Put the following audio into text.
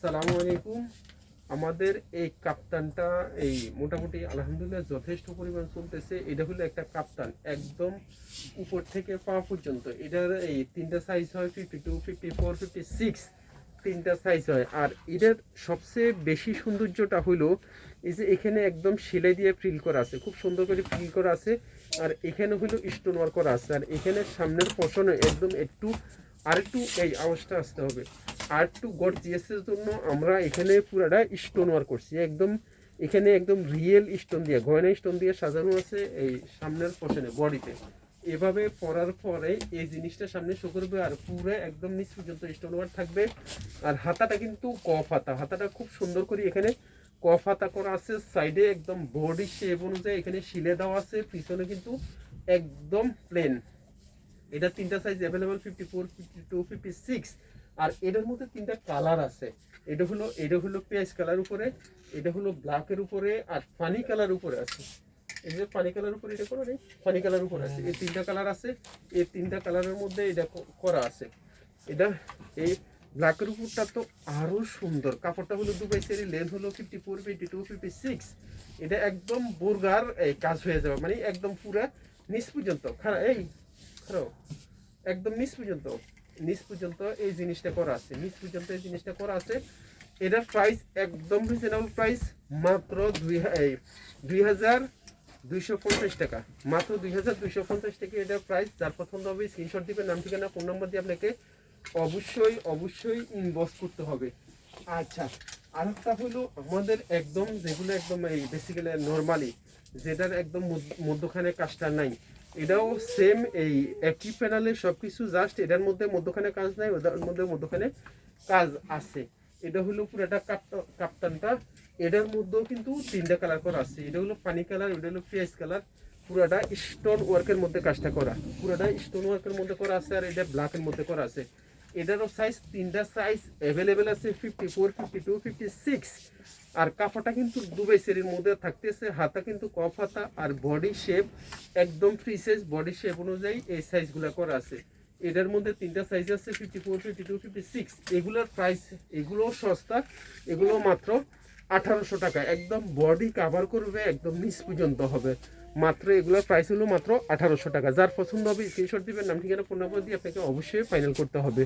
আসসালামু আলাইকুম। আমাদের এই কাপ্তানটা এই মোটামুটি আলহামদুলিল্লাহ যথেষ্ট পরিমাণ চলতেছে। এটা হলো একটা কাপ্তান একদম উপর থেকে পা পর্যন্ত। এটার এই তিনটা সাইজ হয় 52, 54, 56 তিনটা সাইজ হয়। আর এটার সবচেয়ে বেশি সৌন্দর্যটা হলো এই যে এখানে একদম সেলাই দিয়ে ফ্রিল করা আছে, খুব সুন্দর করে ফ্রিল করা আছে। আর এখানে হলো স্টোন ওয়ার্ক করা আছে। আর এখানে সামনের পশনে একদম আরেকটু এই আওয়াজটা আসতে হবে, আর একটু গর্জিয়াসের জন্য আমরা এখানে পুরাটা স্টোন ওয়ার্ক করছি। এখানে একদম রিয়েল স্টোন দিয়ে, গয়না স্টোন দিয়ে সাজানো আছে এই সামনের পশনে বডিতে। এভাবে পরার পরে এই জিনিসটা সামনে শো করবে, আর পুরো একদম নিচ পর্যন্ত স্টোন ওয়ার্ক থাকবে। আর হাতাটা কিন্তু কফ হাতা, হাতাটা খুব সুন্দর করে এখানে কফ হাতা করা আছে। সাইডে একদম বডি শেপ অনুযায়ী এখানে শিলে দেওয়া আছে, পিছনে কিন্তু একদম প্লেন। এটা তিনটা সাইজ অ্যাভেলেবল, 54, 52, 56। আর এটার মধ্যে তিনটা কালার আছে। এটা হলো পেঁয়াজ কালার উপরে, এটা হলো ব্ল্যাকের উপরে, আর ফানি কালার উপরে আছে। এই যে পানি কালার উপরে এটা করা নেই, ফানি কালার উপরে আছে। এই তিনটা কালার আছে। এই তিনটা কালারের মধ্যে এটা করা আছে। এটা এই ব্ল্যাকের উপরটা তো আরো সুন্দর। কাপড়টা হলো দুবাই সেরি, লেন্থ হলো 54, 52, 56। এটা একদম বুরগার এই কাজ হয়ে যাবে, মানে একদম পুরা নিচ পর্যন্ত একদম নিচ পর্যন্ত এই জিনিসটা করা আছে, নিচ পর্যন্ত এই জিনিসটা করা আছে। এটার প্রাইস একদম রিজনেবল প্রাইস, মাত্র 2,250 টাকা। মাত্র 2,250 টাকা এটার প্রাইস। যার পছন্দ হবে স্ক্রিনশট দিবেন, নাম ঠিকানা ফোন নাম্বার দিয়ে আপনাকে অবশ্যই ইনবক্স করতে হবে। আচ্ছা, আরেকটা হলো আমাদের একদম যেগুলো একদম এই বেসিক্যালি নর্মালি, যেটার একদম মধ্যখানে কাজটা নাই, এটাও সেম এই একই প্যানেলের সব কিছু, জাস্ট এটার মধ্যে মধ্যখানে কাজ নাই, ওটার মধ্যে মধ্যখানে কাজ আছে। এটা হলো পুরোটা কাপ্তানটা। এটার মধ্যেও কিন্তু তিনটা কালার করা আছে। এটা হলো পানি কালার, এটা হলো পেঁয়াজ কালার। পুরাটা স্টোন ওয়ার্কের মধ্যে কাজটা করা, পুরাটা স্টোন ওয়ার্কের মধ্যে করা আছে। আর এটা ব্ল্যাকের মধ্যে করা আছে। এটারও সাইজ তিনটা সাইজ অ্যাভেলেবেল আছে, 54, 52, 56। আর কাপড়টা কিন্তু দুবাই সেরির মধ্যে থাকতেছে। হাতা কিন্তু কফ হাতা, আর বডি শেপ একদম ফ্রি সাইজ, বডি শেপ অনুযায়ী এই সাইজগুলো করা আছে। এটার মধ্যে তিনটা সাইজ আছে, 54, 52, 56। এগুলোর প্রাইস, এগুলো সস্তা, এগুলো মাত্র 1800 টাকা। একদম বডি কাভার করবে, একদম নিচ পর্যন্ত হবে। মাত্র এগুলোর প্রাইস হলো মাত্র 1800 টাকা। যার পছন্দ হবে স্ক্রিনশট দিবেন, নাম ঠিকানা ফোন নাম্বার দিয়ে আপনাকে অবশ্যই ফাইনাল করতে হবে।